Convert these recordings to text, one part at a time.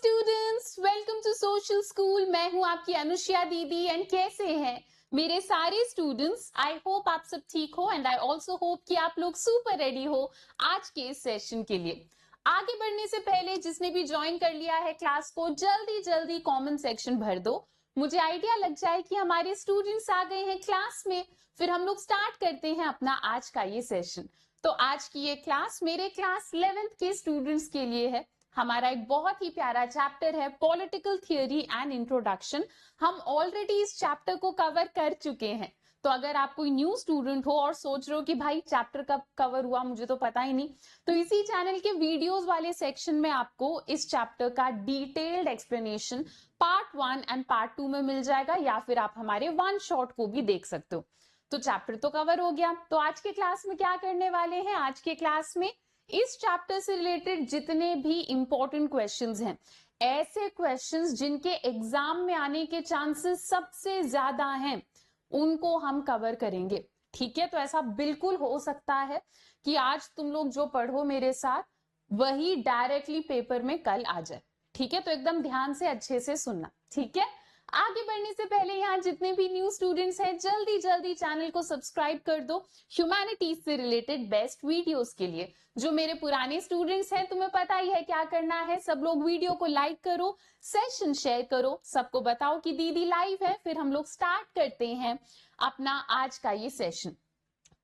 Students, welcome to social school. मैं हूं आपकी अनुष्या दीदी एंड कैसे हैं मेरे सारे स्टूडेंट्स। आई होप आप सब ठीक हो एंड आई ऑल्सो होप कि आप लोग सुपर रेडी हो आज के इस सेशन के लिए। आगे बढ़ने से पहले जिसने भी ज्वाइन कर लिया है क्लास को जल्दी जल्दी कमेंट सेक्शन भर दो, मुझे आइडिया लग जाए कि हमारे स्टूडेंट्स आ गए हैं क्लास में। फिर हम लोग स्टार्ट करते हैं अपना आज का ये सेशन। तो आज की ये क्लास मेरे क्लास 11th के स्टूडेंट्स के लिए है। हमारा एक बहुत ही प्यारा चैप्टर है पॉलिटिकल थियरी एंड इंट्रोडक्शन। हम ऑलरेडी इस चैप्टर को कवर कर चुके हैं। तो अगर आप कोई न्यू स्टूडेंट हो और सोच रहे हो कि भाई चैप्टर कब कवर हुआ मुझे तो पता ही नहीं, तो इसी चैनल के वीडियोस वाले सेक्शन में आपको इस चैप्टर का detailed explanation part 1 and part 2 में मिल जाएगा, या फिर आप हमारे वन शॉट को भी देख सकते हो। तो चैप्टर तो कवर हो गया। तो आज के क्लास में क्या करने वाले हैं, आज के क्लास में इस चैप्टर से रिलेटेड जितने भी इंपॉर्टेंट क्वेश्चंस हैं, ऐसे क्वेश्चंस जिनके एग्जाम में आने के चांसेस सबसे ज्यादा हैं, उनको हम कवर करेंगे। ठीक है, तो ऐसा बिल्कुल हो सकता है कि आज तुम लोग जो पढ़ो मेरे साथ वही डायरेक्टली पेपर में कल आ जाए। ठीक है, तो एकदम ध्यान से अच्छे से सुनना। ठीक है, आगे बढ़ने से पहले यहाँ जितने भी न्यू स्टूडेंट्स हैं जल्दी जल्दी चैनल को सब्सक्राइब कर दो ह्यूमैनिटीज से रिलेटेड बेस्ट वीडियोस के लिए। जो मेरे पुराने स्टूडेंट्स हैं तुम्हें पता ही है क्या करना है, सब लोग वीडियो को लाइक करो, सेशन शेयर करो, सबको बताओ कि दीदी लाइव है। फिर हम लोग स्टार्ट करते हैं अपना आज का ये session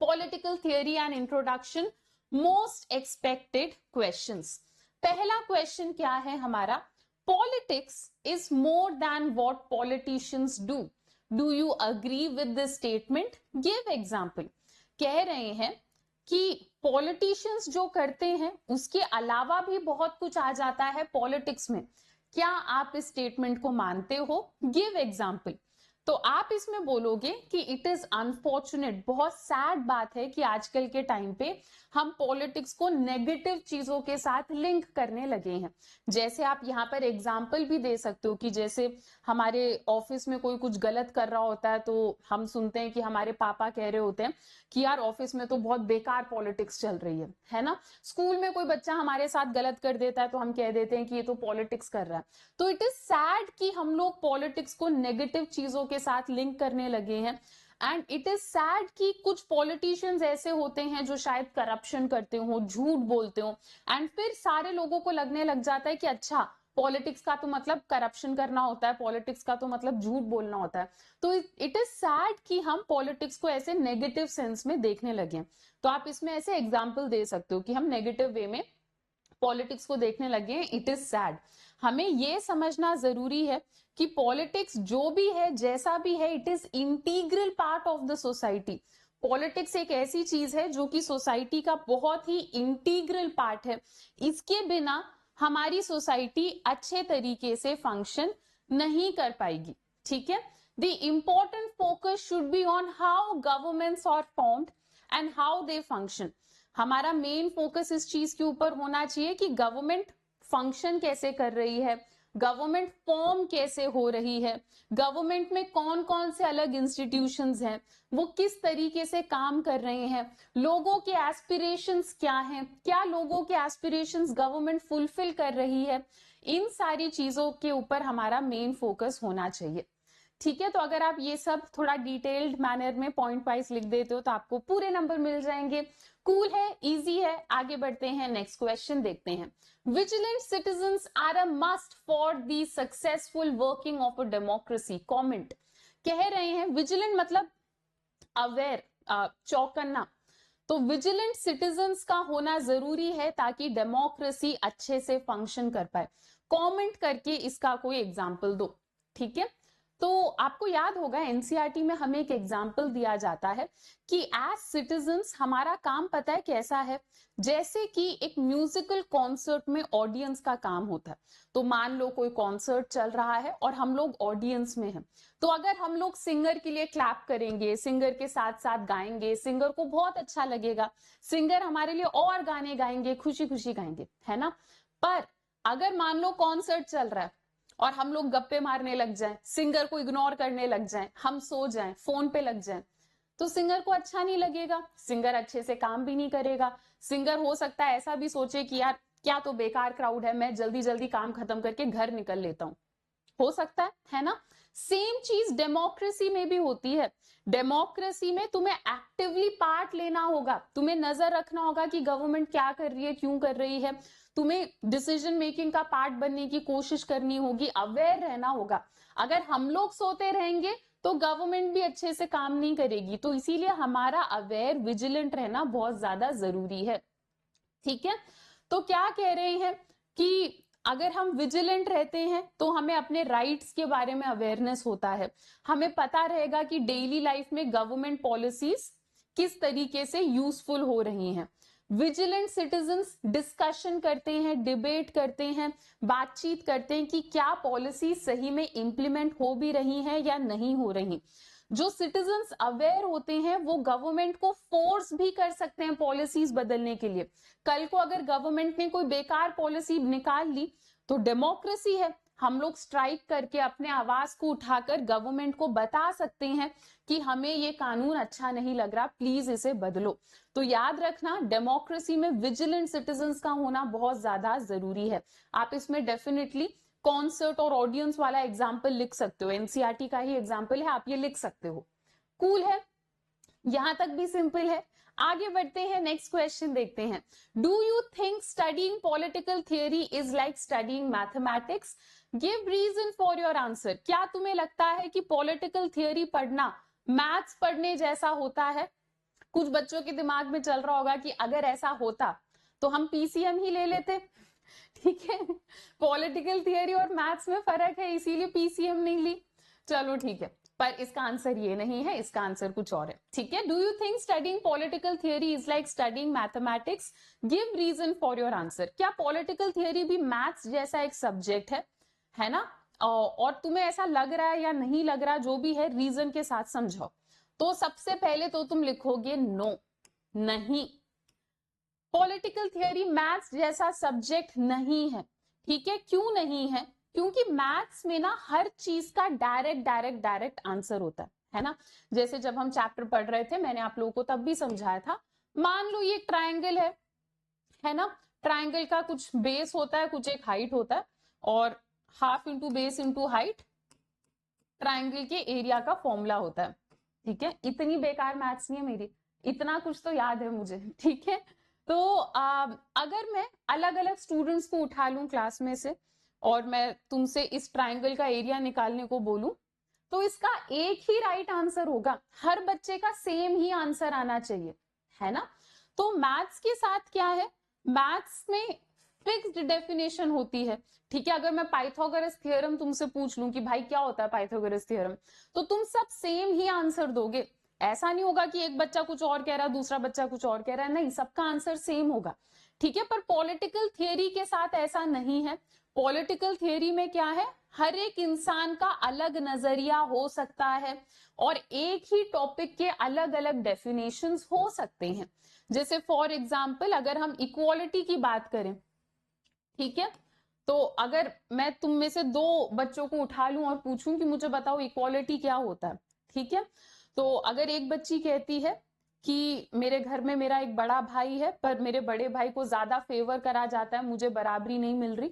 political theory and introduction, most expected questions. पहला क्वेश्चन क्या है हमारा, Politics is more than what politicians do. Do you agree with this statement? Give example. कह रहे हैं कि पॉलिटिशियंस जो करते हैं उसके अलावा भी बहुत कुछ आ जाता है पॉलिटिक्स में। क्या आप इस स्टेटमेंट को मानते हो? Give example. तो आप इसमें बोलोगे कि इट इज अनफॉर्चुनेट, बहुत सैड बात है कि आजकल के टाइम पे हम पॉलिटिक्स को नेगेटिव चीजों के साथ लिंक करने लगे हैं। जैसे आप यहाँ पर एग्जाम्पल भी दे सकते हो कि जैसे हमारे ऑफिस में कोई कुछ गलत कर रहा होता है तो हम सुनते हैं कि हमारे पापा कह रहे होते हैं कि यार ऑफिस में तो बहुत बेकार पॉलिटिक्स चल रही है ना। स्कूल में कोई बच्चा हमारे साथ गलत कर देता है तो हम कह देते हैं कि ये तो पॉलिटिक्स कर रहा है। तो इट इज सैड कि हम लोग पॉलिटिक्स को नेगेटिव चीजों के साथ लिंक करने लगे हैं। एंड इट इज सैड कि कुछ पॉलिटिशियंस ऐसे होते हैं जो शायद करप्शन करते हो, झूठ बोलते हो, एंड फिर सारे लोगों को लगने लग जाता है कि अच्छा पॉलिटिक्स का तो मतलब करप्शन करना होता है, पॉलिटिक्स का तो मतलब झूठ बोलना होता है। तो इट इज सैड कि हम पॉलिटिक्स को ऐसे नेगेटिव सेंस में देखने लगे। तो आप इसमें ऐसे एग्जाम्पल दे सकते हो कि हम नेगेटिव वे में पॉलिटिक्स को देखने लगे। It is sad. हमें यह समझना जरूरी है कि पॉलिटिक्स जो भी है, जैसा भी है, it is integral part of the society. Politics एक ऐसी चीज है जो कि सोसाइटी का बहुत ही इंटीग्रल पार्ट है। इसके बिना हमारी सोसाइटी अच्छे तरीके से फंक्शन नहीं कर पाएगी। ठीक है, the important focus should be on how governments are formed and how they function. हमारा मेन फोकस इस चीज के ऊपर होना चाहिए कि गवर्नमेंट फंक्शन कैसे कर रही है, गवर्नमेंट फॉर्म कैसे हो रही है, गवर्नमेंट में कौन कौन से अलग इंस्टीट्यूशंस हैं, वो किस तरीके से काम कर रहे हैं, लोगों के एस्पिरेशंस क्या हैं, क्या लोगों के एस्पिरेशंस गवर्नमेंट फुलफिल कर रही है। इन सारी चीजों के ऊपर हमारा मेन फोकस होना चाहिए। ठीक है, तो अगर आप ये सब थोड़ा डिटेल्ड मैनर में पॉइंट वाइज लिख देते हो तो आपको पूरे नंबर मिल जाएंगे। कूल है, इजी है। आगे बढ़ते हैं, नेक्स्ट क्वेश्चन देखते हैं। Vigilant citizens are a must for the successful working of a democracy. Comment कह रहे हैं विजिलेंट मतलब अवेयर, चौकन्ना। तो विजिलेंट सिटीजंस का होना जरूरी है ताकि डेमोक्रेसी अच्छे से फंक्शन कर पाए। कमेंट करके इसका कोई एग्जाम्पल दो। ठीक है, तो आपको याद होगा एनसीईआरटी में हमें एक एग्जाम्पल दिया जाता है कि एज सिटीजंस हमारा काम पता है कैसा है। जैसे कि एक म्यूजिकल कॉन्सर्ट में ऑडियंस का काम होता है। तो मान लो कोई कॉन्सर्ट चल रहा है और हम लोग ऑडियंस में हैं, तो अगर हम लोग सिंगर के लिए क्लैप करेंगे, सिंगर के साथ साथ गाएंगे, सिंगर को बहुत अच्छा लगेगा, सिंगर हमारे लिए और गाने गाएंगे, खुशी खुशी गाएंगे, है ना। पर अगर मान लो कॉन्सर्ट चल रहा है और हम लोग गप्पे मारने लग जाएं, सिंगर को इग्नोर करने लग जाएं, हम सो जाएं, फोन पे लग जाएं, तो सिंगर को अच्छा नहीं लगेगा, सिंगर अच्छे से काम भी नहीं करेगा। सिंगर हो सकता है ऐसा भी सोचे कि यार क्या तो बेकार क्राउड है, मैं जल्दी जल्दी काम खत्म करके घर निकल लेता हूँ, हो सकता है ना। सेम चीज डेमोक्रेसी में भी होती है। डेमोक्रेसी में तुम्हें एक्टिवली पार्ट लेना होगा, तुम्हें नजर रखना होगा कि गवर्नमेंट क्या कर रही है, क्यों कर रही है, तुम्हें डिसीजन मेकिंग का पार्ट बनने की कोशिश करनी होगी, अवेयर रहना होगा। अगर हम लोग सोते रहेंगे तो गवर्नमेंट भी अच्छे से काम नहीं करेगी, तो इसीलिए हमारा अवेयर विजिलेंट रहना बहुत ज्यादा जरूरी है। ठीक है, तो क्या कह रहे हैं कि अगर हम विजिलेंट रहते हैं तो हमें अपने राइट्स के बारे में अवेयरनेस होता है, हमें पता रहेगा कि डेली लाइफ में गवर्नमेंट पॉलिसीज किस तरीके से यूजफुल हो रही हैं। विजिलेंट सिटीजन्स डिस्कशन करते हैं, डिबेट करते हैं, बातचीत करते हैं कि क्या पॉलिसी सही में इंप्लीमेंट हो भी रही हैं या नहीं हो रही। जो सिटीजन्स अवेयर होते हैं वो गवर्नमेंट को फोर्स भी कर सकते हैं पॉलिसीज बदलने के लिए। कल को अगर गवर्नमेंट ने कोई बेकार पॉलिसी निकाल ली तो डेमोक्रेसी है, हम लोग स्ट्राइक करके अपने आवाज को उठाकर गवर्नमेंट को बता सकते हैं कि हमें ये कानून अच्छा नहीं लग रहा, प्लीज इसे बदलो। तो याद रखना, डेमोक्रेसी में विजिलेंट सिटीजन्स का होना बहुत ज्यादा जरूरी है। आप इसमें डेफिनेटली कॉन्सर्ट और ऑडियंस वाला एग्जाम्पल लिख सकते हो, एनसीईआरटी का ही एग्जाम्पल है, आप ये लिख सकते हो। कूल है, यहां तक भी सिंपल है। आगे बढ़ते हैं, नेक्स्ट क्वेश्चन देखते हैं। Do you think studying political theory is like studying mathematics? Give reason for your answer. क्या तुम्हें लगता है कि पॉलिटिकल थियरी पढ़ना मैथ्स पढ़ने जैसा होता है? कुछ बच्चों के दिमाग में चल रहा होगा कि अगर ऐसा होता तो हम पीसीएम ही ले लेते। ठीक है, पॉलिटिकल थियरी और मैथ्स में फर्क है, इसीलिए पीसीएम नहीं ली। चलो ठीक है, पर इसका आंसर ये नहीं है, इसका आंसर कुछ और है। ठीक है, do you think studying political theory is like studying mathematics? Give reason for your answer. क्या पॉलिटिकल थियरी भी मैथ्स जैसा एक सब्जेक्ट है ना? और तुम्हें ऐसा लग रहा है या नहीं लग रहा, जो भी है रीजन के साथ समझाओ। तो सबसे पहले तो तुम लिखोगे नो, नहीं, पॉलिटिकल थियरी मैथ्स जैसा सब्जेक्ट नहीं है। ठीक है, क्यों नहीं है? क्योंकि मैथ्स में ना हर चीज का डायरेक्ट आंसर होता है ना। जैसे जब हम चैप्टर पढ़ रहे थे, मैंने आप लोगों को तब भी समझाया था, मान लो ये एक ट्रायंगल है ना, ट्रायंगल का कुछ बेस होता है, कुछ एक हाइट होता है, और half into base into height triangle के एरिया का फॉर्मूला होता है। ठीक है, इतनी बेकार मैथ्स नहीं है मेरी, इतना कुछ तो याद है मुझे। ठीक है, तो अगर मैं अलग अलग स्टूडेंट्स को उठा लूं क्लास में से और मैं तुमसे इस ट्रायंगल का एरिया निकालने को बोलूं, तो इसका एक ही राइट आंसर होगा, हर बच्चे का सेम ही आंसर आना चाहिए, है ना। तो मैथ्स के साथ क्या है, मैथ्स में फिक्स्ड डेफिनेशन होती है। ठीक है, अगर मैं पाइथागोरस थ्योरम तुमसे पूछ लूं कि भाई क्या होता है पाइथागोरस थ्योरम, तो तुम सब सेम ही आंसर दोगे। ऐसा नहीं होगा कि एक बच्चा कुछ और कह रहा है, दूसरा बच्चा कुछ और कह रहा है, नहीं, सबका आंसर सेम होगा। ठीक है, पर पॉलिटिकल थियरी के साथ ऐसा नहीं है। पॉलिटिकल थियरी में क्या है, हर एक इंसान का अलग नजरिया हो सकता है और एक ही टॉपिक के अलग अलग डेफिनेशंस हो सकते हैं। जैसे फॉर एग्जाम्पल अगर हम इक्वालिटी की बात करें, ठीक है, तो अगर मैं तुम में से दो बच्चों को उठा लूं और पूछूं कि मुझे बताओ इक्वालिटी क्या होता है, ठीक है, तो अगर एक बच्ची कहती है कि मेरे घर में मेरा एक बड़ा भाई है पर मेरे बड़े भाई को ज्यादा फेवर करा जाता है, मुझे बराबरी नहीं मिल रही,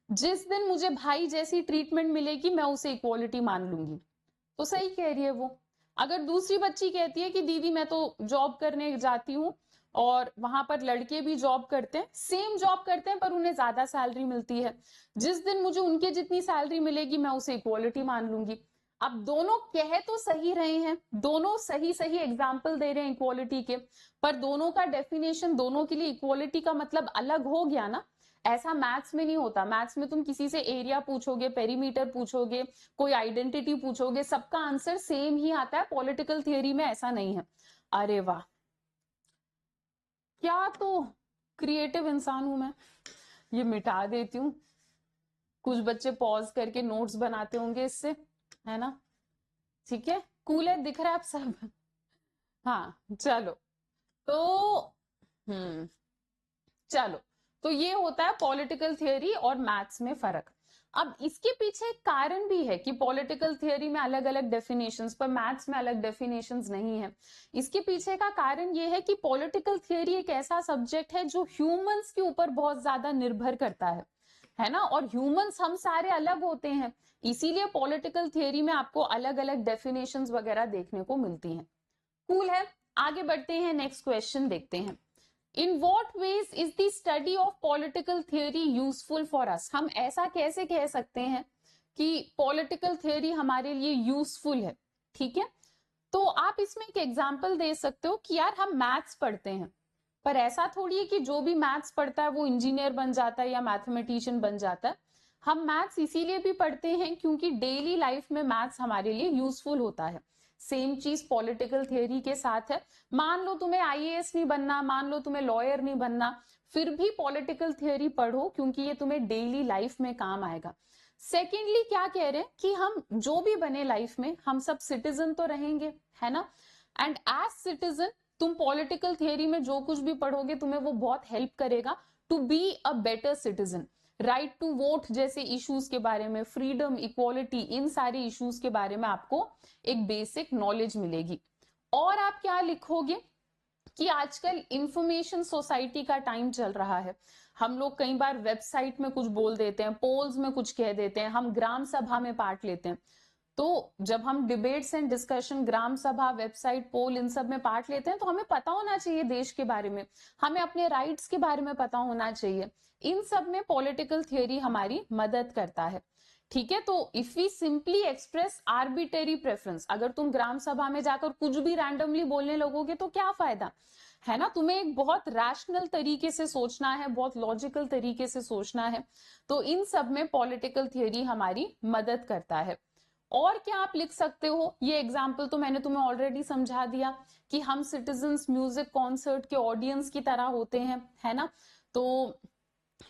जिस दिन मुझे भाई जैसी ट्रीटमेंट मिलेगी मैं उसे इक्वालिटी मान लूंगी, तो सही कह रही है वो। अगर दूसरी बच्ची कहती है कि दीदी मैं तो जॉब करने जाती हूँ और वहां पर लड़के भी जॉब करते हैं, सेम जॉब करते हैं पर उन्हें ज्यादा सैलरी मिलती है, जिस दिन मुझे उनके जितनी सैलरी मिलेगी मैं उसे इक्वालिटी मान लूंगी। अब दोनों कह तो सही रहे हैं, दोनों सही सही एग्जाम्पल दे रहे हैं इक्वालिटी के, पर दोनों का डेफिनेशन, दोनों के लिए इक्वालिटी का मतलब अलग हो गया ना। ऐसा मैथ्स में नहीं होता, मैथ्स में तुम किसी से एरिया पूछोगे, पेरीमीटर पूछोगे, कोई आइडेंटिटी पूछोगे, सबका आंसर सेम ही आता है। पॉलिटिकल थियरी में ऐसा नहीं है। अरे वाह, क्या तो क्रिएटिव इंसान हूं मैं, ये मिटा देती हूँ। कुछ बच्चे पॉज करके नोट्स बनाते होंगे इससे, है ना। ठीक है, कूल है, दिख रहा है आप सब। हाँ चलो, तो चलो, तो ये होता है पॉलिटिकल थियरी और मैथ्स में फर्क। अब इसके पीछे एक कारण भी है कि पॉलिटिकल थियोरी में अलग अलग डेफिनेशंस, पर मैथ्स में अलग डेफिनेशंस नहीं है। इसके पीछे का कारण ये है कि पॉलिटिकल थियोरी एक ऐसा सब्जेक्ट है जो ह्यूमंस के ऊपर बहुत ज्यादा निर्भर करता है ना, और ह्यूमंस हम सारे अलग होते हैं, इसीलिए पॉलिटिकल थियोरी में आपको अलग अलग डेफिनेशंस वगैरह देखने को मिलती हैं। कूल है, आगे बढ़ते हैं, नेक्स्ट क्वेश्चन देखते हैं। In what ways is the study of political theory useful for us? हम ऐसा कैसे कह सकते हैं कि पॉलिटिकल थियोरी हमारे लिए यूजफुल है? ठीक है, तो आप इसमें एक एग्जांपल दे सकते हो कि यार हम मैथ्स पढ़ते हैं, पर ऐसा थोड़ी है कि जो भी मैथ्स पढ़ता है वो इंजीनियर बन जाता है या मैथमेटिशियन बन जाता है। हम मैथ्स इसीलिए भी पढ़ते हैं क्योंकि डेली लाइफ में मैथ्स हमारे लिए यूजफुल होता है। सेम चीज पॉलिटिकल थियोरी के साथ है। मान लो तुम्हें आईएएस नहीं बनना, मान लो तुम्हें लॉयर नहीं बनना, फिर भी पॉलिटिकल थियोरी पढ़ो क्योंकि ये तुम्हें डेली लाइफ में काम आएगा। सेकेंडली क्या कह रहे हैं कि हम जो भी बने लाइफ में हम सब सिटीजन तो रहेंगे, है ना, एंड एज सिटीजन तुम पॉलिटिकल थियोरी में जो कुछ भी पढ़ोगे तुम्हें वो बहुत हेल्प करेगा to be a better citizen. Right to vote जैसे इश्यूज के बारे में, फ्रीडम, इक्वालिटी, इन सारे इश्यूज के बारे में आपको एक बेसिक नॉलेज मिलेगी। और आप क्या लिखोगे कि आजकल इंफॉर्मेशन सोसाइटी का टाइम चल रहा है। हम लोग कई बार वेबसाइट में कुछ बोल देते हैं, पोल्स में कुछ कह देते हैं, हम ग्राम सभा में पार्ट लेते हैं। तो जब हम डिबेट्स एंड डिस्कशन, ग्राम सभा, वेबसाइट, पोल, इन सब में पार्ट लेते हैं तो हमें पता होना चाहिए देश के बारे में, हमें अपने राइट्स के बारे में पता होना चाहिए। इन सब में पॉलिटिकल थियोरी हमारी मदद करता है। ठीक है, तो if we simply express arbitrary preference, अगर तुम ग्राम सभा में जाकर कुछ भी रैंडमली बोलने लगोगे तो क्या फायदा, है ना। तुम्हें एक बहुत रैशनल तरीके से सोचना है, बहुत लॉजिकल तरीके से सोचना है। तो इन सब में पॉलिटिकल थियोरी हमारी मदद करता है। और क्या आप लिख सकते हो, ये एग्जाम्पल तो मैंने तुम्हें ऑलरेडी समझा दिया कि हम सिटीजन्स म्यूजिक कॉन्सर्ट के ऑडियंस की तरह होते हैं, है ना। तो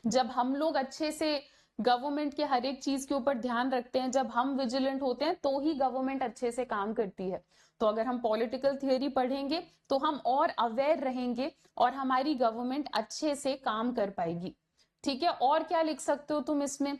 जब हम लोग अच्छे से गवर्नमेंट के हर एक चीज के ऊपर ध्यान रखते हैं, जब हम विजिलेंट होते हैं तो ही गवर्नमेंट अच्छे से काम करती है। तो अगर हम पॉलिटिकल थियोरी पढ़ेंगे तो हम और अवेयर रहेंगे और हमारी गवर्नमेंट अच्छे से काम कर पाएगी। ठीक है, और क्या लिख सकते हो तुम इसमें,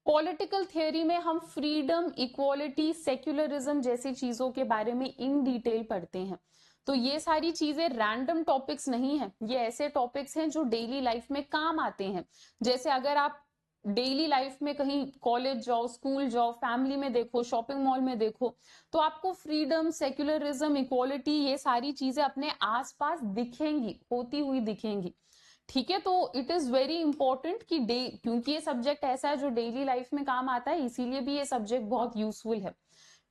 पॉलिटिकल थियोरी में हम फ्रीडम, इक्वालिटी, सेक्युलरिज्म जैसी चीजों के बारे में इन डिटेल पढ़ते हैं। तो ये सारी चीजें रैंडम टॉपिक्स नहीं है, ये ऐसे टॉपिक्स हैं जो डेली लाइफ में काम आते हैं। जैसे अगर आप डेली लाइफ में कहीं कॉलेज जाओ, स्कूल जाओ, फैमिली में देखो, शॉपिंग मॉल में देखो, तो आपको फ्रीडम, सेक्युलरिज्म, इक्वालिटी, ये सारी चीजें अपने आसपास दिखेंगी, होती हुई दिखेंगी। ठीक है, तो इट इज वेरी इंपॉर्टेंट कि क्योंकि ये सब्जेक्ट ऐसा है जो डेली लाइफ में काम आता है, इसीलिए भी ये सब्जेक्ट बहुत यूजफुल है।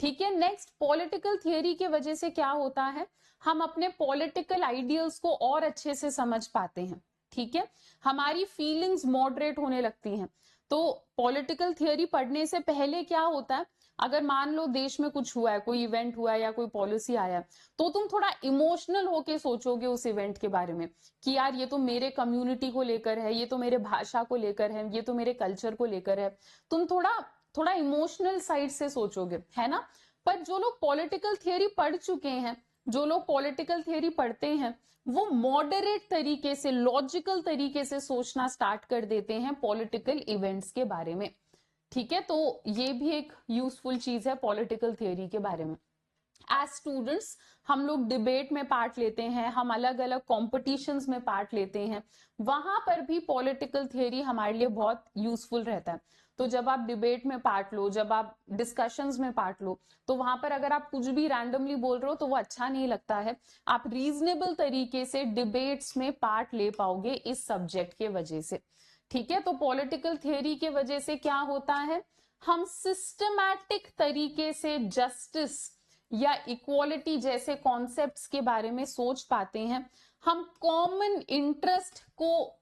ठीक है, नेक्स्ट, पॉलिटिकल थियोरी की वजह से क्या होता है, हम अपने पॉलिटिकल आइडियल्स को और अच्छे से समझ पाते हैं। ठीक है, हमारी फीलिंग्स मॉडरेट होने लगती हैं। तो पॉलिटिकल थियोरी पढ़ने से पहले क्या होता है, अगर मान लो देश में कुछ हुआ है, कोई इवेंट हुआ है या कोई पॉलिसी आया है, तो तुम थोड़ा इमोशनल होके सोचोगे उस इवेंट के बारे में कि यार ये तो मेरे कम्युनिटी को लेकर है, ये तो मेरे भाषा को लेकर है, ये तो मेरे कल्चर को लेकर है। तुम थोड़ा थोड़ा इमोशनल साइड से सोचोगे, है ना। पर जो लोग पॉलिटिकल थियोरी पढ़ चुके हैं, जो लोग पॉलिटिकल थियोरी पढ़ते हैं, वो मॉडरेट तरीके से, लॉजिकल तरीके से सोचना स्टार्ट कर देते हैं पॉलिटिकल इवेंट्स के बारे में। ठीक है, तो ये भी एक यूजफुल चीज है पॉलिटिकल थियोरी के बारे में। एज स्टूडेंट्स हम लोग डिबेट में पार्ट लेते हैं, हम अलग अलग कॉम्पिटिशन्स में पार्ट लेते हैं, वहां पर भी पॉलिटिकल थियोरी हमारे लिए बहुत यूजफुल रहता है। तो जब आप डिबेट में पार्ट लो, जब आप डिस्कशंस में पार्ट लो, तो वहां पर अगर आप कुछ भी रैंडमली बोल रहे हो तो वो अच्छा नहीं लगता है। आप रीजनेबल तरीके से डिबेट्स में पार्ट ले पाओगे इस सब्जेक्ट के वजह से। ठीक है, तो पॉलिटिकल थियोरी के वजह से क्या होता है, हम सिस्टमैटिक तरीके से जस्टिस या इक्वालिटी जैसे कॉन्सेप्ट्स के बारे में सोच पाते हैं। हम कॉमन इंटरेस्ट को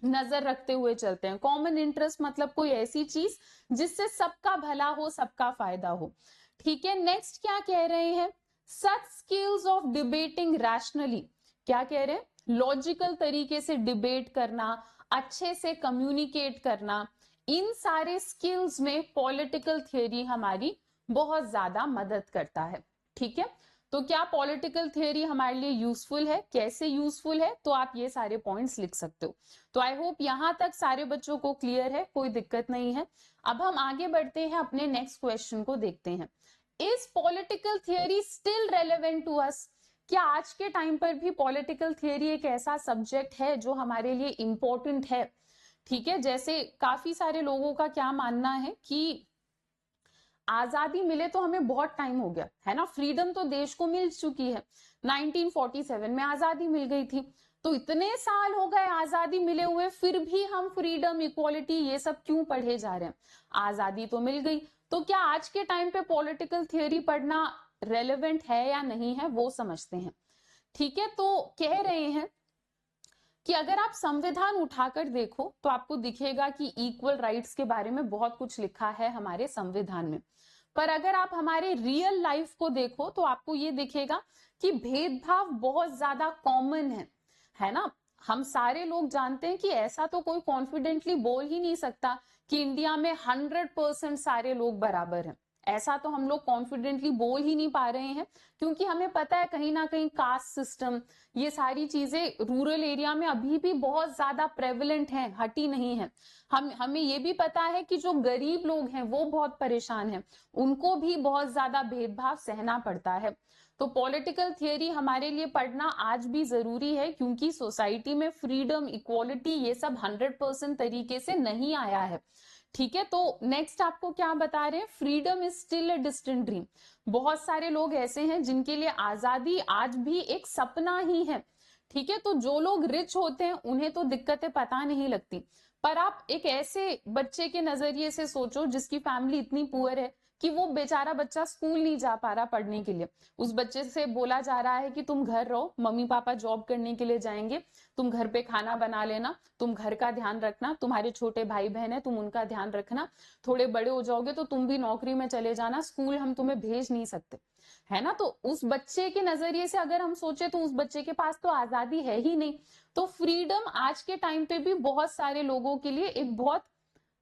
नजर रखते हुए चलते हैं। कॉमन इंटरेस्ट मतलब कोई ऐसी चीज जिससे सबका भला हो, सबका फायदा हो। ठीक है, नेक्स्ट क्या कह रहे हैं, सच स्किल्स ऑफ डिबेटिंग रैशनली, क्या कह रहे हैं, लॉजिकल तरीके से डिबेट करना, अच्छे से कम्युनिकेट करना, इन सारे स्किल्स में पॉलिटिकल थियोरी हमारी बहुत ज्यादा मदद करता है। ठीक है, तो क्या पॉलिटिकल थियरी हमारे लिए यूजफुल है, कैसे यूजफुल है, तो आप ये सारे पॉइंट्स लिख सकते हो। तो आई होप यहां तक सारे बच्चों को क्लियर है, कोई दिक्कत नहीं है। अब हम आगे बढ़ते हैं, अपने नेक्स्ट क्वेश्चन को देखते हैं। Is political theory still relevant to us? क्या आज के टाइम पर भी पॉलिटिकल थियरी एक ऐसा सब्जेक्ट है जो हमारे लिए इंपॉर्टेंट है? ठीक है, जैसे काफी सारे लोगों का क्या मानना है कि आजादी मिले तो हमें बहुत टाइम हो गया है ना, फ्रीडम तो देश को मिल चुकी है, 1947 में आजादी मिल गई थी, तो इतने साल हो गए आजादी मिले हुए, फिर भी हम फ्रीडम, इक्वालिटी ये सब क्यों पढ़े जा रहे हैं? आजादी तो मिल गई, तो क्या आज के टाइम पे पॉलिटिकल थियोरी पढ़ना रेलेवेंट है या नहीं है, वो समझते हैं। ठीक है, तो कह रहे हैं कि अगर आप संविधान उठाकर देखो तो आपको दिखेगा कि इक्वल राइट्स के बारे में बहुत कुछ लिखा है हमारे संविधान में, पर अगर आप हमारे रियल लाइफ को देखो तो आपको ये दिखेगा कि भेदभाव बहुत ज्यादा कॉमन है ना। हम सारे लोग जानते हैं कि ऐसा तो कोई कॉन्फिडेंटली बोल ही नहीं सकता कि इंडिया में 100% सारे लोग बराबर हैं, ऐसा तो हम लोग कॉन्फिडेंटली बोल ही नहीं पा रहे हैं, क्योंकि हमें पता है कहीं ना कहीं कास्ट सिस्टम, ये सारी चीजें रूरल एरिया में अभी भी बहुत ज्यादा प्रेवलेंट हैं, हटी नहीं है। हमें ये भी पता है कि जो गरीब लोग हैं वो बहुत परेशान हैं, उनको भी बहुत ज्यादा भेदभाव सहना पड़ता है। तो पॉलिटिकल थियरी हमारे लिए पढ़ना आज भी जरूरी है, क्योंकि सोसाइटी में फ्रीडम, इक्वालिटी ये सब 100% तरीके से नहीं आया है। ठीक है, तो नेक्स्ट आपको क्या बता रहे हैं, freedom is still a distant dream. बहुत सारे लोग ऐसे हैं जिनके लिए आजादी आज भी एक सपना ही है। ठीक है, तो जो लोग रिच होते हैं उन्हें तो दिक्कतें पता नहीं लगती, पर आप एक ऐसे बच्चे के नजरिए से सोचो जिसकी फैमिली इतनी पुअर है कि वो बेचारा बच्चा स्कूल नहीं जा पा रहा पढ़ने के लिए, उस बच्चे से बोला जा रहा है कि तुम घर रहो, मम्मी पापा जॉब करने के लिए जाएंगे, तुम घर पे खाना बना लेना, तुम घर का ध्यान रखना, तुम्हारे छोटे भाई बहन है तुम उनका ध्यान रखना, थोड़े बड़े हो जाओगे तो तुम भी नौकरी में चले जाना, स्कूल हम तुम्हें भेज नहीं सकते, है ना। तो उस बच्चे के नजरिए से अगर हम सोचे तो उस बच्चे के पास तो आजादी है ही नहीं। तो फ्रीडम आज के टाइम पे भी बहुत सारे लोगों के लिए एक बहुत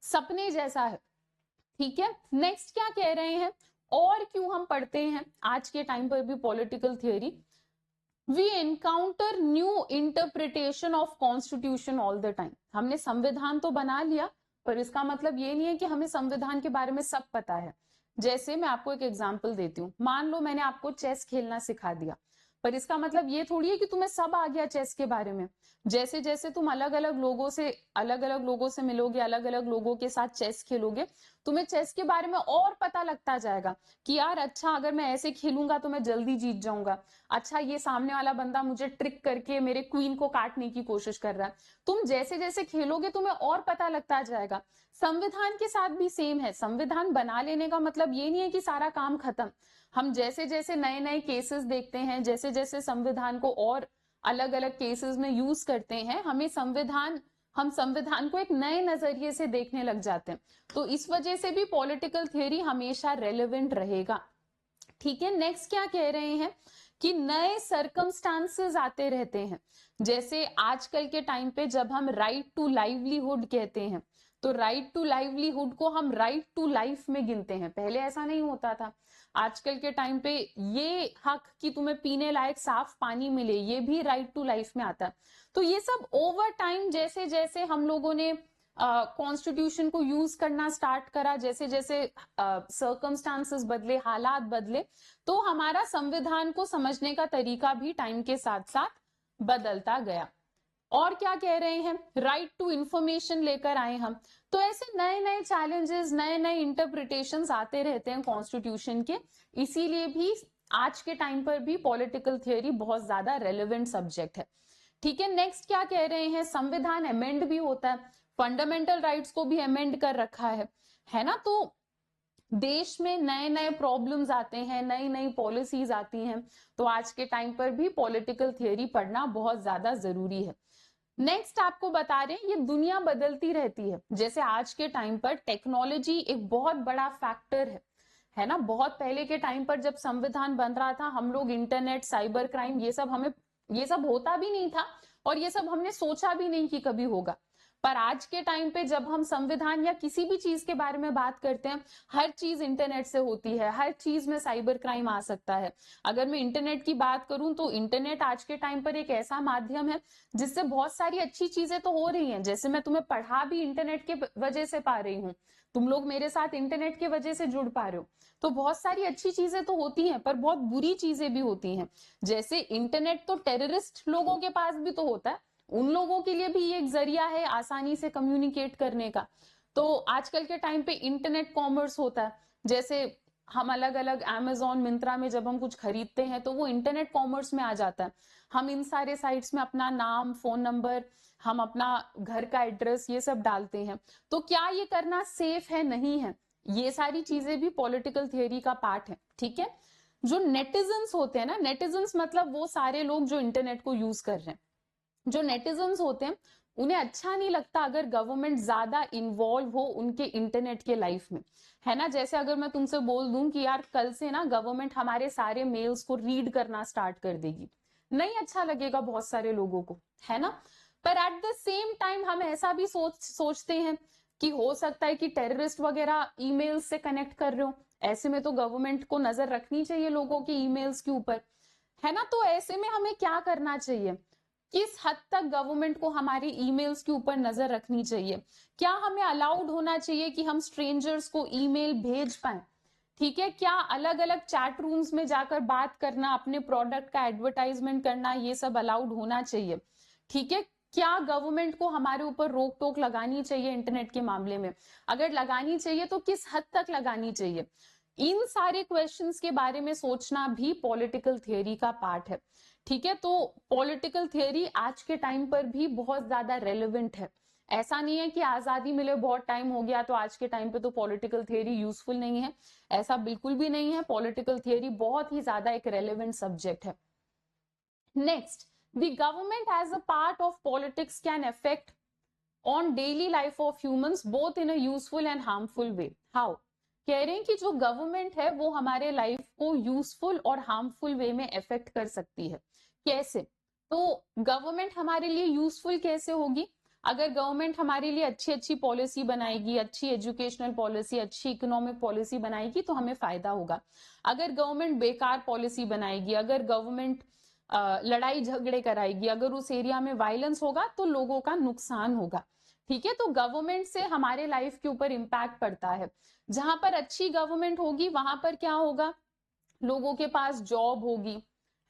सपने जैसा है। ठीक है, नेक्स्ट क्या कह रहे हैं, और क्यों हम पढ़ते हैं आज के टाइम पर भी political theory, we encounter new interpretation of constitution all the time. हमने संविधान तो बना लिया, पर इसका मतलब ये नहीं है कि हमें संविधान के बारे में सब पता है। जैसे मैं आपको एक एग्जांपल देती हूँ, मान लो मैंने आपको चेस खेलना सिखा दिया, पर इसका मतलब ये थोड़ी है कि तुम्हें सब आ गया चेस के बारे में। जैसे जैसे तुम अलग अलग लोगों से मिलोगे, अलग अलग लोगों के साथ चेस खेलोगे, तुम्हें चेस के बारे में और पता लगता जाएगा कि यार अच्छा अगर मैं ऐसे खेलूंगा तो मैं जल्दी जीत जाऊंगा, अच्छा ये सामने वाला बंदा मुझे ट्रिक करके मेरे क्वीन को काटने की कोशिश कर रहा है। तुम जैसे जैसे खेलोगे तुम्हें और पता लगता जाएगा। संविधान के साथ भी सेम है, संविधान बना लेने का मतलब ये नहीं है कि सारा काम खत्म। हम जैसे जैसे नए नए केसेस देखते हैं, जैसे जैसे संविधान को और अलग अलग केसेस में यूज करते हैं, हम संविधान को एक नए नजरिए से देखने लग जाते हैं। तो इस वजह से भी पॉलिटिकल थियरी हमेशा रेलेवेंट रहेगा। ठीक है, नेक्स्ट क्या कह रहे हैं कि नए सर्कमस्टांसेस आते रहते हैं। जैसे आजकल के टाइम पे जब हम राइट टू लाइवलीहुड कहते हैं, तो राइट टू लाइवलीहुड को हम राइट टू लाइफ में गिनते हैं, पहले ऐसा नहीं होता था। आजकल के टाइम पे ये हक कि तुम्हें पीने लायक साफ पानी मिले, ये भी राइट टू लाइफ में आता है। तो ये सब ओवर टाइम जैसे जैसे हम लोगों ने कॉन्स्टिट्यूशन को यूज करना स्टार्ट करा, जैसे जैसे सर्कमस्टांसेस बदले, हालात बदले, तो हमारा संविधान को समझने का तरीका भी टाइम के साथ साथ बदलता गया। और क्या कह रहे हैं, राइट टू इंफॉर्मेशन लेकर आए हम। तो ऐसे नए नए चैलेंजेस, नए नए इंटरप्रिटेशंस आते रहते हैं कॉन्स्टिट्यूशन के, इसीलिए भी आज के टाइम पर भी पॉलिटिकल थियोरी बहुत ज्यादा रेलेवेंट सब्जेक्ट है। ठीक है, नेक्स्ट क्या कह रहे हैं, संविधान अमेंड भी होता है, फंडामेंटल राइट्स को भी अमेंड कर रखा है ना। तो देश में नए नए प्रॉब्लम्स आते हैं, नई नई पॉलिसीज आती हैं, तो आज के टाइम पर भी पॉलिटिकल थियोरी पढ़ना बहुत ज्यादा जरूरी है। नेक्स्ट आपको बता रहे हैं, ये दुनिया बदलती रहती है, जैसे आज के टाइम पर टेक्नोलॉजी एक बहुत बड़ा फैक्टर है ना। बहुत पहले के टाइम पर जब संविधान बन रहा था, हम लोग इंटरनेट, साइबर क्राइम, ये सब होता भी नहीं था, और ये सब हमने सोचा भी नहीं कि कभी होगा। पर आज के टाइम पे जब हम संविधान या किसी भी चीज के बारे में बात करते हैं, हर चीज इंटरनेट से होती है, हर चीज में साइबर क्राइम आ सकता है। अगर मैं इंटरनेट की बात करूं तो इंटरनेट आज के टाइम पर एक ऐसा माध्यम है जिससे बहुत सारी अच्छी चीजें तो हो रही हैं, जैसे मैं तुम्हें पढ़ा भी इंटरनेट के वजह से पा रही हूँ, तुम लोग मेरे साथ इंटरनेट की वजह से जुड़ पा रहे हो। तो बहुत सारी अच्छी चीजें तो होती हैं, पर बहुत बुरी चीजें भी होती हैं। जैसे इंटरनेट तो टेररिस्ट लोगों के पास भी तो होता है, उन लोगों के लिए भी ये एक जरिया है आसानी से कम्युनिकेट करने का। तो आजकल के टाइम पे इंटरनेट कॉमर्स होता है, जैसे हम अलग अलग अमेजोन मिंत्रा में जब हम कुछ खरीदते हैं तो वो इंटरनेट कॉमर्स में आ जाता है। हम इन सारे साइट्स में अपना नाम, फोन नंबर, हम अपना घर का एड्रेस ये सब डालते हैं। तो क्या ये करना सेफ है? नहीं है। ये सारी चीजें भी पॉलिटिकल थियोरी का पार्ट है, ठीक है। जो नेटिजन्स होते हैं ना, नेटिजन्स मतलब वो सारे लोग जो इंटरनेट को यूज कर रहे हैं, जो नेटिजन्स होते हैं उन्हें अच्छा नहीं लगता अगर गवर्नमेंट ज्यादा इन्वॉल्व हो उनके इंटरनेट के लाइफ में, है ना। जैसे अगर मैं तुमसे बोल दूं कि यार कल से ना गवर्नमेंट हमारे सारे मेल्स को रीड करना स्टार्ट कर देगी, नहीं अच्छा लगेगा बहुत सारे लोगों को, है ना। पर एट द सेम टाइम हम ऐसा भी सोचते हैं कि हो सकता है कि टेररिस्ट वगैरह ईमेल से कनेक्ट कर रहे हो, ऐसे में तो गवर्नमेंट को नजर रखनी चाहिए लोगों के ईमेल्स के ऊपर, है ना। तो ऐसे में हमें क्या करना चाहिए? किस हद तक गवर्नमेंट को हमारी ईमेल्स के ऊपर नजर रखनी चाहिए? क्या हमें अलाउड होना चाहिए कि हम स्ट्रेंजर्स को ईमेल भेज पाए? ठीक है, क्या अलग अलग चैट रूम्स में जाकर बात करना, अपने प्रोडक्ट का एडवर्टाइजमेंट करना, ये सब अलाउड होना चाहिए? ठीक है, क्या गवर्नमेंट को हमारे ऊपर रोक टोक लगानी चाहिए इंटरनेट के मामले में? अगर लगानी चाहिए तो किस हद तक लगानी चाहिए? इन सारे क्वेश्चंस के बारे में सोचना भी पॉलिटिकल थियोरी का पार्ट है, ठीक है। तो पॉलिटिकल थियोरी आज के टाइम पर भी बहुत ज्यादा रेलेवेंट है। ऐसा नहीं है कि आजादी मिले बहुत टाइम हो गया तो आज के टाइम पे तो पॉलिटिकल थियोरी यूजफुल नहीं है, ऐसा बिल्कुल भी नहीं है। पॉलिटिकल थियोरी बहुत ही ज्यादा एक रेलेवेंट सब्जेक्ट है। Next, the government as a part of politics can affect on daily life of humans both in a useful and harmful way. How? कह रहे हैं कि जो गवर्नमेंट है वो हमारे लाइफ को यूजफुल और हार्मफुल वे में अफेक्ट कर सकती है। कैसे? तो गवर्नमेंट हमारे लिए यूजफुल कैसे होगी? अगर गवर्नमेंट हमारे लिए अच्छी अच्छी पॉलिसी बनाएगी, अच्छी एजुकेशनल पॉलिसी, अच्छी इकोनॉमिक पॉलिसी बनाएगी तो हमें फायदा होगा। अगर गवर्नमेंट बेकार पॉलिसी बनाएगी, अगर गवर्नमेंट लड़ाई झगड़े कराएगी, अगर उस एरिया में वायलेंस होगा तो लोगों का नुकसान होगा, ठीक है। तो गवर्नमेंट से हमारे लाइफ के ऊपर इम्पैक्ट पड़ता है। जहां पर अच्छी गवर्नमेंट होगी वहां पर क्या होगा? लोगों के पास जॉब होगी,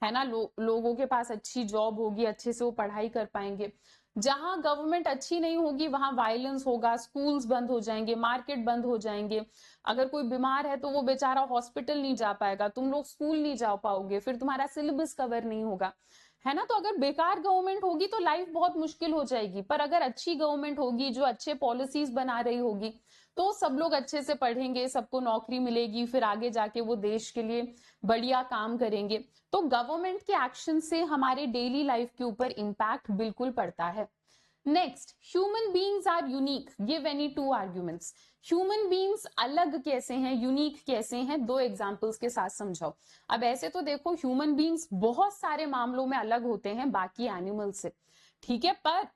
है ना। लोगों के पास अच्छी जॉब होगी, अच्छे से वो पढ़ाई कर पाएंगे। जहां गवर्नमेंट अच्छी नहीं होगी वहां वायलेंस होगा, स्कूल्स बंद हो जाएंगे, मार्केट बंद हो जाएंगे। अगर कोई बीमार है तो वो बेचारा हॉस्पिटल नहीं जा पाएगा, तुम लोग स्कूल नहीं जा पाओगे, फिर तुम्हारा सिलेबस कवर नहीं होगा, है ना। तो अगर बेकार गवर्नमेंट होगी तो लाइफ बहुत मुश्किल हो जाएगी। पर अगर अच्छी गवर्नमेंट होगी जो अच्छे पॉलिसीज बना रही होगी तो सब लोग अच्छे से पढ़ेंगे, सबको नौकरी मिलेगी, फिर आगे जाके वो देश के लिए बढ़िया काम करेंगे। तो गवर्नमेंट के एक्शन से हमारे डेली लाइफ के ऊपर इम्पैक्ट बिल्कुल पड़ता है। Next, human beings are unique, give any two arguments. Human beings अलग कैसे हैं, यूनिक कैसे हैं, दो एग्जांपल्स के साथ समझाओ। अब ऐसे तो देखो ह्यूमन बीइंग्स बहुत सारे मामलों में अलग होते हैं बाकी एनिमल से, ठीक है। पर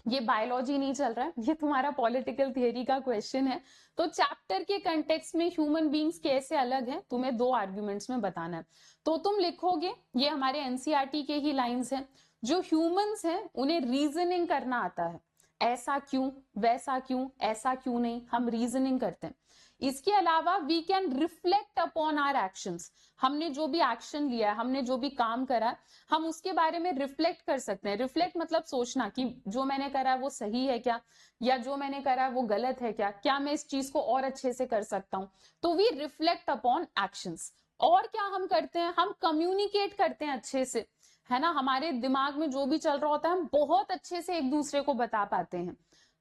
ये बायोलॉजी नहीं चल रहा है, ये तुम्हारा पॉलिटिकल थियरी का क्वेश्चन है। तो चैप्टर के कंटेक्स्ट में ह्यूमन बीइंग्स कैसे अलग हैं तुम्हें दो आर्ग्यूमेंट्स में बताना है। तो तुम लिखोगे, ये हमारे एनसीईआरटी के ही लाइंस हैं, जो ह्यूमंस हैं उन्हें रीजनिंग करना आता है, ऐसा क्यों, वैसा क्यों, ऐसा क्यों नहीं, हम रीजनिंग करते हैं। इसके अलावा we can reflect upon our actions, हमने जो भी एक्शन लिया है, हमने जो भी काम करा है, हम उसके बारे में रिफ्लेक्ट कर सकते हैं। रिफ्लेक्ट मतलब सोचना कि जो मैंने करा है वो सही है क्या, या जो मैंने करा है वो गलत है क्या मैं इस चीज को और अच्छे से कर सकता हूं। तो वी रिफ्लेक्ट अपॉन एक्शंस। और क्या हम करते हैं? हम कम्युनिकेट करते हैं अच्छे से, है ना। हमारे दिमाग में जो भी चल रहा होता है हम बहुत अच्छे से एक दूसरे को बता पाते हैं।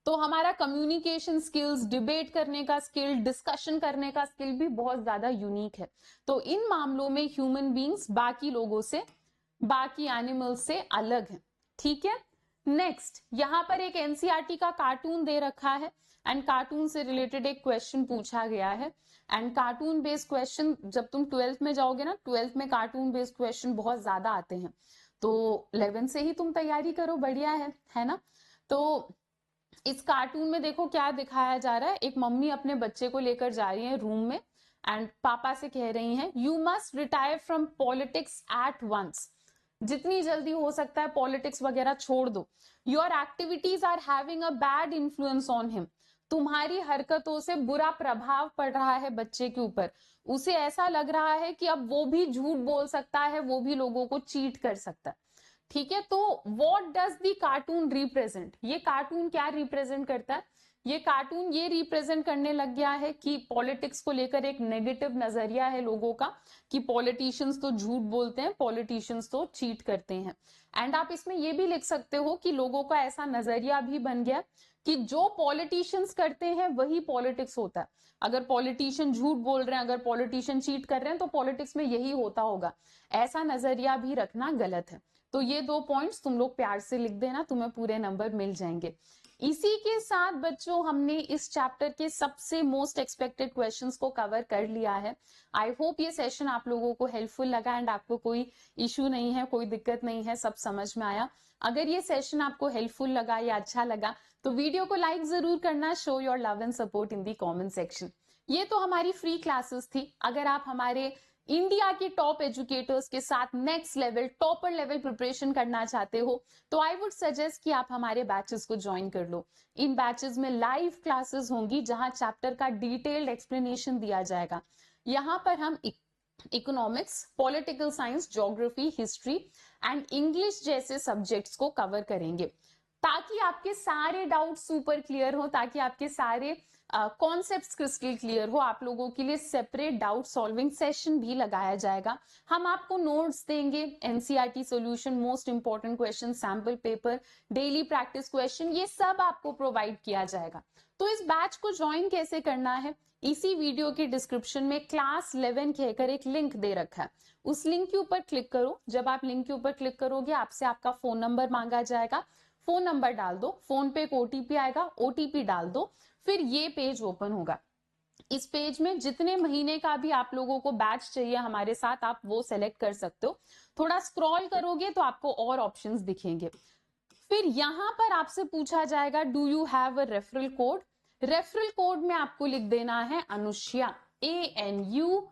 तो हमारा कम्युनिकेशन स्किल्स, डिबेट करने का स्किल, डिस्कशन करने का स्किल भी बहुत ज्यादा यूनिक है। तो इन मामलों में ह्यूमन बीइंग्स बाकी लोगों से, बाकी एनिमल्स से अलग है, ठीक है। नेक्स्ट, यहां पर एक एनसीईआरटी का कार्टून दे रखा है एंड कार्टून से रिलेटेड एक क्वेश्चन पूछा गया है। एंड कार्टून बेस्ड क्वेश्चन जब तुम 12th में जाओगे ना, 12th में कार्टून बेस्ड क्वेश्चन बहुत ज्यादा आते हैं। तो 11 से ही तुम तैयारी करो, बढ़िया है ना। तो इस कार्टून में देखो क्या दिखाया जा रहा है, एक मम्मी अपने बच्चे को लेकर जा रही है रूम में एंड पापा से कह रही हैं you must retire from politics at once, जितनी जल्दी हो सकता है पॉलिटिक्स वगैरह छोड़ दो। Your activities are having a bad influence on him, तुम्हारी हरकतों से बुरा प्रभाव पड़ रहा है बच्चे के ऊपर, उसे ऐसा लग रहा है कि अब वो भी झूठ बोल सकता है, वो भी लोगों को चीट कर सकता है। ठीक है, तो what does the cartoon represent, ये कार्टून क्या रिप्रेजेंट करता है, ये कार्टून ये रिप्रेजेंट करने लग गया है कि पॉलिटिक्स को लेकर एक नेगेटिव नजरिया है लोगों का कि पॉलिटिशियंस तो झूठ बोलते हैं, पॉलिटिशियंस तो चीट करते हैं। एंड आप इसमें ये भी लिख सकते हो कि लोगों का ऐसा नजरिया भी बन गया कि जो पॉलिटिशियंस करते हैं वही पॉलिटिक्स होता है। अगर पॉलिटिशियन झूठ बोल रहे हैं, अगर पॉलिटिशियन चीट कर रहे हैं, तो पॉलिटिक्स में यही होता होगा, ऐसा नजरिया भी रखना गलत है। तो ये 2 पॉइंट्स तुम लोग प्यार से लिख देना, तुम्हें पूरे नंबर मिल जाएंगे। इसी के साथ बच्चों हमने इस चैप्टर के सबसे मोस्ट एक्सपेक्टेड क्वेश्चंस को कवर कर लिया है। आई होप ये सेशन आप लोगों को हेल्पफुल लगा एंड आपको कोई इश्यू नहीं है, कोई दिक्कत नहीं है, सब समझ में आया। अगर ये सेशन आपको हेल्पफुल लगा या अच्छा लगा तो वीडियो को लाइक जरूर करना, show your love and support in the comment section. ये तो हमारी फ्री क्लासेस थी। अगर आप हमारे इंडिया के टॉप एजुकेटर्स के साथ next level topper level preparation करना चाहते हो तो आई वुड सजेस्ट कि आप हमारे बैचेस को ज्वाइन कर लो। इन बैचेस में लाइव क्लासेस होंगी जहां चैप्टर का डिटेल्ड एक्सप्लेनेशन दिया जाएगा। यहाँ पर हम economics, political science, geography, history and English जैसे सब्जेक्ट्स को कवर करेंगे ताकि आपके सारे डाउट सुपर क्लियर हो, ताकि आपके सारे कॉन्सेप्ट्स क्रिस्टल क्लियर हो। आप लोगों के लिए सेपरेट डाउट सॉल्विंग सेशन भी लगाया जाएगा। हम आपको नोट्स देंगे, NCERT solution, most important question, sample paper, daily practice question, ये सब आपको प्रोवाइड किया जाएगा। तो इस बैच को ज्वाइन कैसे करना है, इसी वीडियो के डिस्क्रिप्शन में क्लास 11 कहकर एक लिंक दे रखा है, उस लिंक के ऊपर क्लिक करो। जब आप लिंक के ऊपर क्लिक करोगे आपसे आपका फोन नंबर मांगा जाएगा, फोन नंबर डाल दो, फोन पे एक ओटीपी आएगा, ओटीपी डाल दो, फिर ये पेज ओपन होगा। इस पेज में जितने महीने का भी आप लोगों को बैच चाहिए हमारे साथ, आप वो सेलेक्ट कर सकते हो। थोड़ा स्क्रॉल करोगे तो आपको और ऑप्शंस दिखेंगे। फिर यहाँ पर आपसे पूछा जाएगा do you have a referral code. Referral code में आपको लिख देना है अनुष्या, ANUSHYA।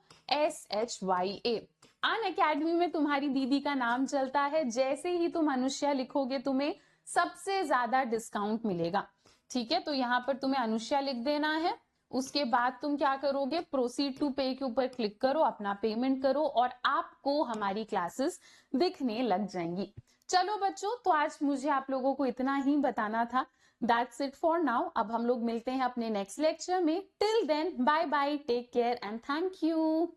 अनअकैडमी में तुम्हारी दीदी का नाम चलता है, जैसे ही तुम अनुष्या लिखोगे तुम्हें सबसे ज्यादा डिस्काउंट मिलेगा। ठीक है, तो यहाँ पर तुम्हें अनुष्या लिख देना है। उसके बाद तुम क्या करोगे, प्रोसीड टू पे के ऊपर क्लिक करो, अपना पेमेंट करो और आपको हमारी क्लासेस दिखने लग जाएंगी। चलो बच्चों, तो आज मुझे आप लोगों को इतना ही बताना था। That's it for now. अब हम लोग मिलते हैं अपने नेक्स्ट लेक्चर में। Till then bye bye, take care and thank you.